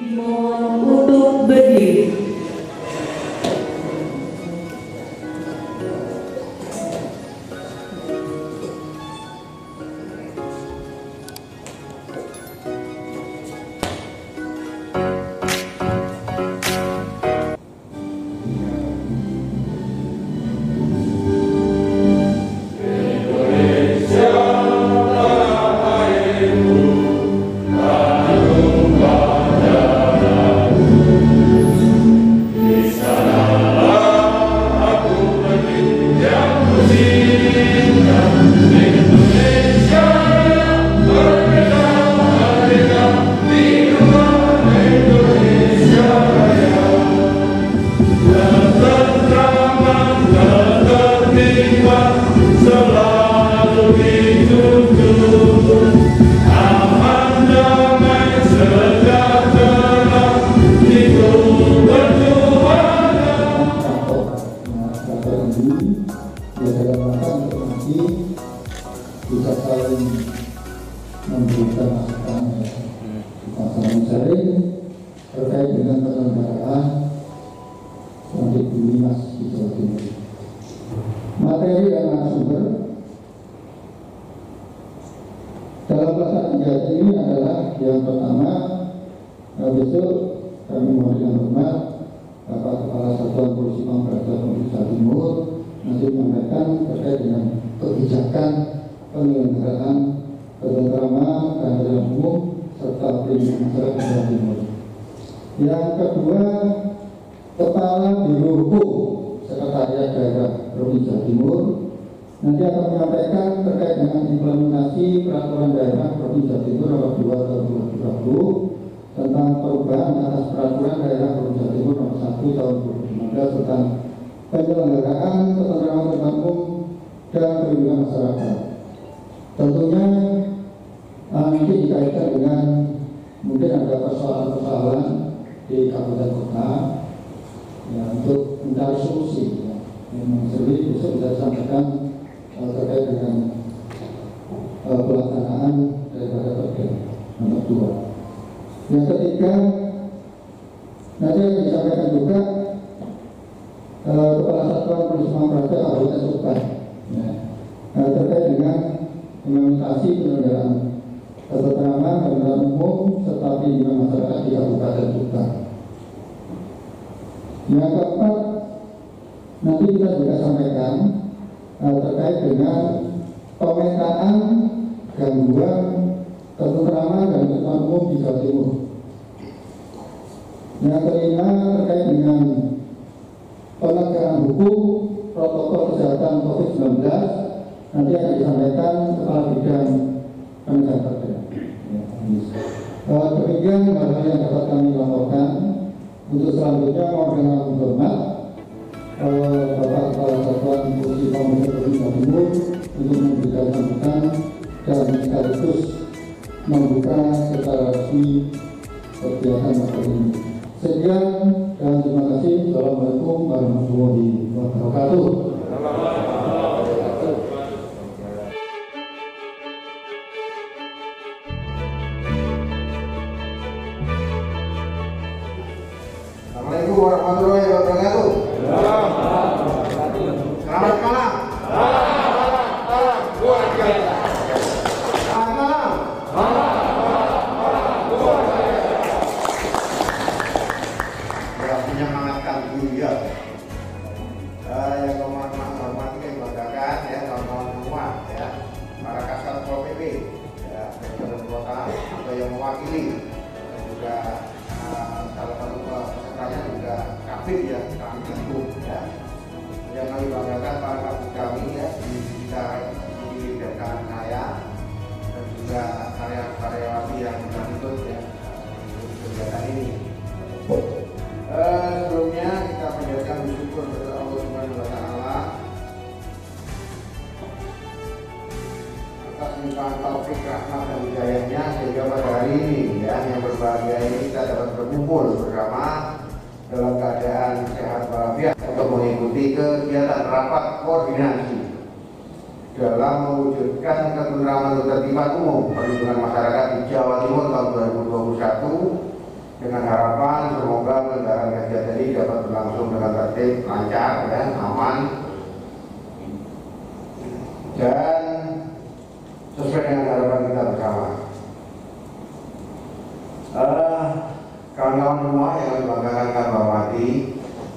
Mohon untuk berdiri. Bisa saling memberikan masukan, kita saling sharing terkait dengan penyelenggaraan Nanti Bimas di Jawa Timur. Materi dan narasumber dalam pelaksanaan kegiatan ini adalah yang pertama, besok kami mohon dengan hormat Bapak Kepala Satuan Polisi Pamung Praja Jawa Timur nanti menyampaikan terkait dengan kebijakan penyelenggaraan ketentraman, keadilan umum serta perlindungan masyarakat Jawa Timur. Yang kedua, Kepala Biro Hukum Sekretariat Daerah Provinsi Jawa Timur nanti akan menyampaikan terkait dengan implementasi Peraturan Daerah Provinsi Jawa Timur Nomor 2 Tahun 2020 tentang perubahan atas Peraturan Daerah Provinsi Jawa Timur Nomor 1 Tahun 2015 tentang penyelenggaraan ketentraman umum dan perlindungan masyarakat. Tentunya nanti dikaitkan dengan mungkin ada persoalan-persoalan di kabupaten kota ya, untuk mencari solusi ya. Yang sering besok bisa disampaikan terkait dengan pelaksanaan daripada Perda Nomor 2. Yang ketiga, nanti yang disampaikan juga Kepala Satuan Polisi Pamung Praja Kabupaten Subang ya, terkait dengan implementasi penyelenggaraan ketentraman, keadilan umum serta perlindungan masyarakat di Kabupaten Subang. Yang keempat, nanti kita juga sampaikan terkait dengan pemetaan gangguan ketentraman dan ketertiban umum di Jawa Timur. Yang kelima, terkait dengan penegakan hukum protokol kesehatan COVID-19 nanti akan disampaikan Kepala Bidang Penegakan Perda. Demikian hal-hal yang dapat kami laporkan. Untuk selanjutnya mohon dengan hormat Bapak Kepala Satuan Polisi Pamung Praja Jawa Timur untuk memberikan sambutan dan sekaligus membuka secara resmi kegiatan materi ini. Sekian dan terima kasih. Assalamualaikum warahmatullahi wabarakatuh. Assalamualaikum warahmatullahi wabarakatuh. Selamat malam. Menyemangatkan dunia. Yang menghormati dan membanggakan ya kawan-kawan semua ya, para kasat Pol PP ya, dari kota atau yang mewakili dan juga salah satu pesertanya juga Kabid ya, kami tentu ya. Yang kami banggakan para kabid kami ya di sekitar di dekat saya dan juga karya-karyawati yang menuntut ya kegiatan ini. Sebelumnya kita panjatkan bersyukur kepada Allah Subhanahu wa Ta'ala atas limpahan taufik, rahmat dan hidayahnya sehingga pada hari ini ya yang berbahagia ini kita dapat berkumpul bersama dalam keadaan sehat walafiat untuk mengikuti kegiatan rapat koordinasi dalam mewujudkan ketentraman dan ketertiban umum perlindungan masyarakat di Jawa Timur tahun 2021 dengan harapan semoga penyelenggaraan kegiatan ini dapat berlangsung dengan tertib, lancar, dan aman, dan sesuai dengan harapan kita bersama. Kawan-kawan semua yang dibanggakan kami hormati,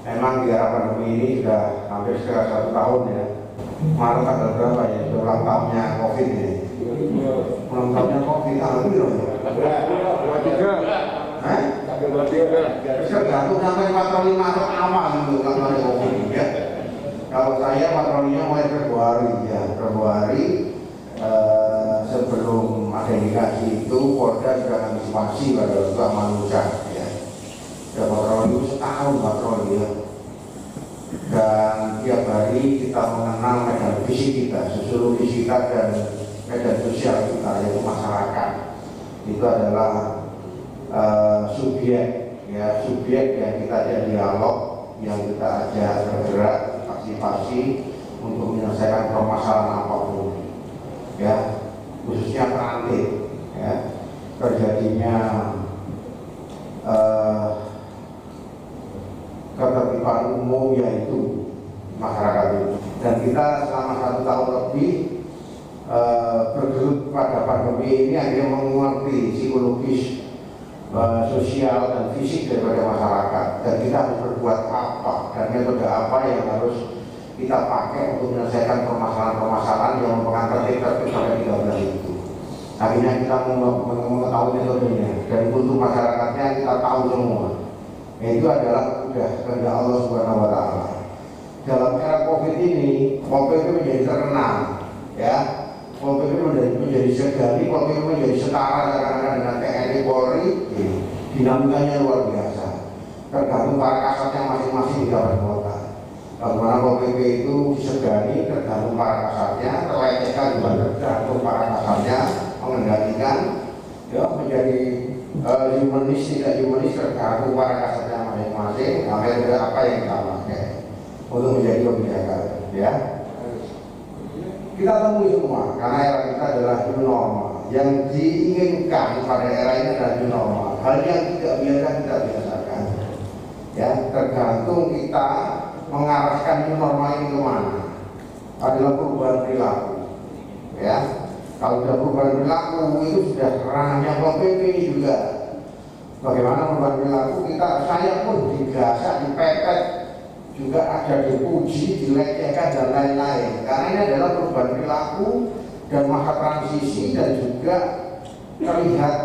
memang di era pandemi ini sudah hampir sekitar 1 tahun ya. Maret tanggal berapa ya? Ulang tahunnya COVID ini. Ulang tahunnya COVID tanggal berapa? 23. Tergantung sampai patroli masuk awal itu kalau ada COVID ya. Kalau saya patrolinya mulai Februari ya, sebelum ada indikasi itu Polda sudah antisipasi pada waktu Amanusa ya. Sudah patroli itu setahun patroli ya. Dan tiap hari kita mengenal medan fisik kita, seluruh fisik kita dan medan sosial kita yaitu masyarakat. Itu adalah subjek ya, subjek yang kita ajak dialog, yang kita ajak bergerak, partisipasi untuk menyelesaikan permasalahan apapun ya, khususnya transit ya, terjadinya ketertiban umum yaitu masyarakat itu. Dan kita selama 1 tahun lebih bergelut pada pandemi ini akhirnya mengerti psikologis, sosial dan fisik daripada masyarakat, dan kita harus berbuat apa dan metode apa yang harus kita pakai untuk menyelesaikan permasalahan-permasalahan yang merupakan tertib sampai 13 itu. Akhirnya kita mengetahui metodenya dan untuk masyarakatnya kita tahu semua. Itu adalah sudah kehendak Allah Subhanahu wa Ta'ala. Dalam era COVID ini, COVID menjadi terkenal, ya. COVID menjadi segala, COVID menjadi setara dengan TNI Polri, dinamikanya luar biasa. Tergantung para kasatnya masing-masing di kabupaten kota. Bagaimana COVID itu disegani tergantung para kasatnya, terlecehkan juga tergantung para kasatnya, mengendalikan, ya menjadi humanis tidak humanis tergantung para kasatnya masing-masing. Apa yang kita pakai untuk menjadi kebijakan, ya. Kita temui semua karena era kita adalah new normal. Yang diinginkan pada era ini adalah new normal. Hal yang tidak biasa kita biasakan, ya. Tergantung kita mengarahkan new normal ini kemana. Adalah perubahan perilaku, ya. Kalau sudah perubahan perilaku itu sudah ranahnya PPP ini juga. Bagaimana perubahan perilaku saya pun digasak, dipepet, juga ada dipuji, dilecehkan dan lain-lain. Karena ini adalah perubahan perilaku dan masa transisi, dan juga terlihat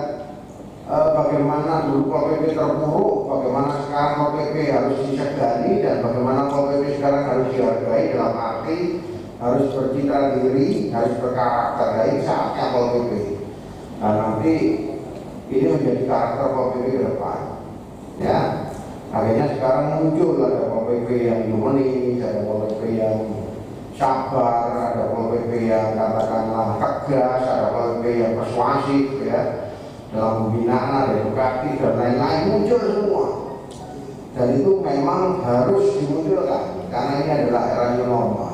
bagaimana dulu PPP terpuruk, bagaimana sekarang PPP harus disegani, dan bagaimana PPP sekarang harus dihargai dalam arti harus bercitra diri, harus berkarakter baik saatnya PPP. Nah, nanti ini menjadi karakter PPP ke depan, ya. Akhirnya sekarang muncul ada PPP yang humanis, ada PPP yang sabar, ada PPP yang katakanlah tegas, ada PPP yang persuasif, ya, dalam pembinaan, ada edukatif dan lain-lain, muncul semua. Dan itu memang harus dimunculkan karena ini adalah era new normal.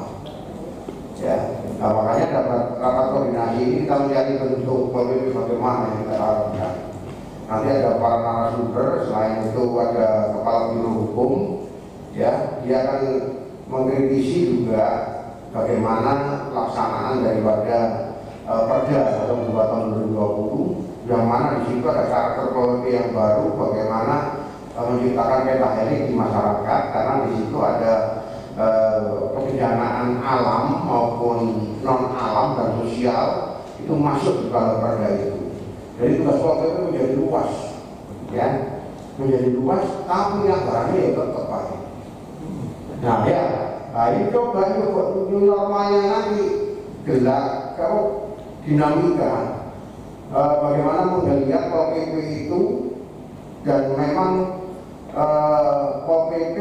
Ya, nah, makanya dapat rapat koordinasi ini kita mencari bentuk PPP bagaimana yang kita lakukan. Nanti ada para narasumber, selain itu ada kepala biro hukum, ya, dia akan mengkritisi juga bagaimana pelaksanaan daripada Perda atau tahun 2020, yang mana di situ ada karakter PPP yang baru, bagaimana menciptakan peta helik di masyarakat, karena di situ ada kebencanaan alam maupun non alam dan sosial itu masuk di dalam perda itu. Jadi tugas PPP menjadi luas, ya, menjadi luas, tapi anggarannya ya tetap baik. Nah ya, ini coba new normalnya nanti gelak, kalau dinamika, bagaimana melihat PPP itu, dan memang PPP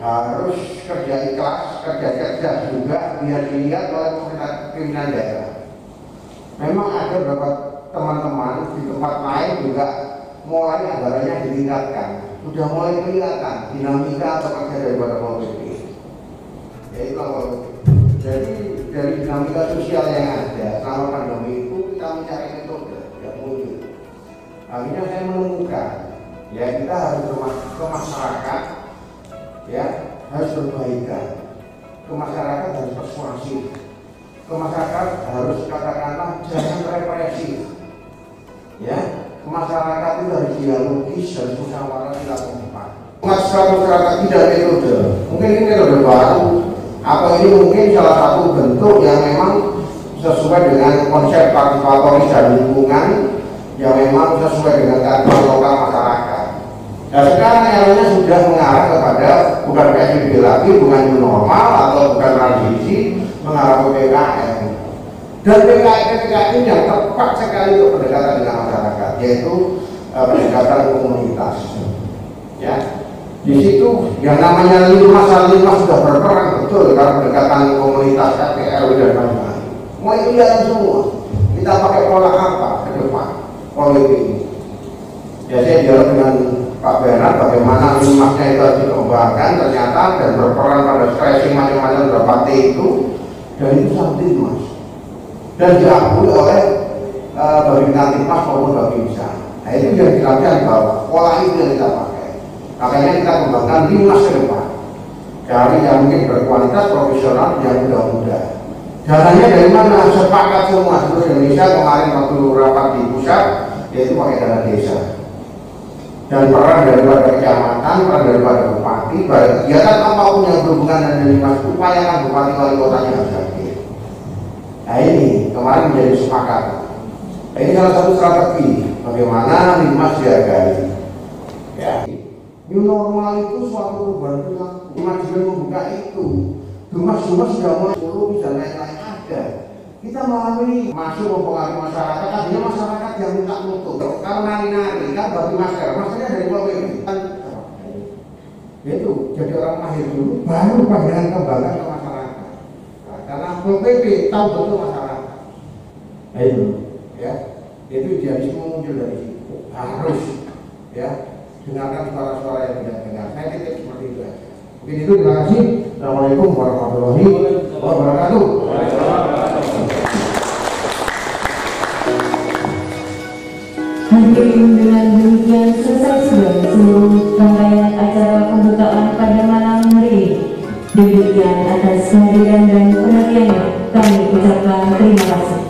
harus kerja ikhlas, kerja cerdas juga, biar dilihat oleh pimpinan daerah. Memang ada beberapa teman-teman di tempat lain juga mulai anggarannya ditingkatkan, sudah mulai kelihatan dinamika atau kerja daripada PPP. Jadi jadi dari dinamika sosial yang ada selama pandemi itu kita mencari metode yang muncul. Akhirnya saya menemukan Ya, kita harus ke masyarakat, ya, harus berbaikan. Ke masyarakat harus persuasif. Ke masyarakat harus katakanlah jangan represif. Ya, ke masyarakat itu harus dialogis, harus musyawarah tidak kompak. Masyarakat tidak metode. Mungkin ini metode baru, atau ini mungkin salah satu bentuk yang memang sesuai dengan konsep partisipatoris dan lingkungan yang memang sesuai dengan kearifan lokal masyarakat. Dan sekarang eranya sudah mengarah kepada bukan PSBB lagi, bukan new normal atau bukan transisi, mengarah ke PPKM. Dan PPKM yang tepat sekali untuk pendekatan dengan masyarakat, yaitu pendekatan komunitas. Ya, di situ yang namanya limas sudah berperan betul dalam pendekatan komunitas RT/RW dan lain-lain. Mau itu lihat semua. Kita pakai pola apa ke depan? Pola ini. Ya, saya dialog dengan Pak Bernard bagaimana limasnya itu harus dikembangkan ternyata dan berperan pada stressing macam-macam beberapa T itu, dan itu sangat limas dan diakui oleh Babinsa Tipmas maupun Babinsa. Nah, itu yang dilakukan bahwa pola itu yang kita pakai. Makanya kita kembangkan limas ke depan dari yang mungkin berkualitas profesional yang muda-muda. Dananya dari mana? Sepakat semua seluruh Indonesia kemarin waktu rapat di pusat, yaitu pakai dana desa. Dan peran daripada kecamatan, peran daripada bupati, kegiatan apapun yang berhubungan dengan limas, upayakan bupati wali kotanya harus hadir. Nah, ini kemarin menjadi sepakat. Ini salah satu strategi bagaimana limas dihargai. Ya. New normal itu suatu perubahan perilaku. Limas juga membuka itu. Dumas sudah mulai turun dan lain-lain ada. Kita melalui masuk mempengaruhi masyarakat, akhirnya masyarakat yang minta nutup. Kalau nari-nari kan bagi maskernya dari bawah ini kan itu jadi orang mahir dulu, baru pandangan kembangkan ke masyarakat. Nah, karena PP tahu betul masyarakat. Nah, itu, ya, itu idealisme muncul dari situ. Harus, ya, dengarkan suara-suara yang tidak dengar. Saya titip seperti itu aja. Mungkin itu, terima kasih. Assalamualaikum warahmatullahi wabarakatuh. Hadirin, dengan demikian selesai sudah seluruh rangkaian acara pembukaan pada malam hari ini. Demikian atas kehadiran dan perhatiannya kami ucapkan terima kasih.